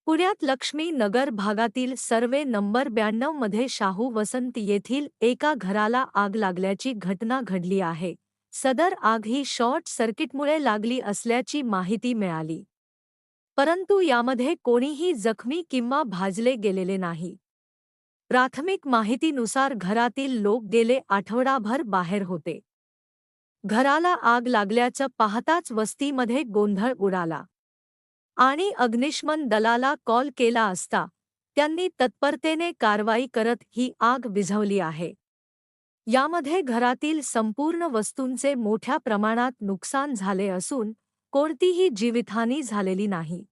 पुण्यात लक्ष्मी नगर भागातील survey number 92 मध्ये शाहू वसंत येथील एका घराला आग लागल्याची घटना घडली आहे. सदर आग ही शॉर्ट सर्किटमुळे लागली असल्याची माहिती मिळाली. परंतु यामध्ये कोणीही जखमी किंवा भाजले गेलेले नाही. प्राथमिक माहितीनुसार घरातील लोक गेले आठवडाभर बाहेर होते. घराला आग लागल्याचं पाहताच वस्तीमध्ये गोंधळ उडाला आणि अग्निशमन दलाला कॉल केला असता त्यांनी तत्परतेने कारवाई करत ही आग विझवली आहे. यामध्ये घरातील संपूर्ण वस्तूंचे मोठ्या प्रमाणात नुकसान झाले असून कोणतीही जीवितहानी झालेली नाही.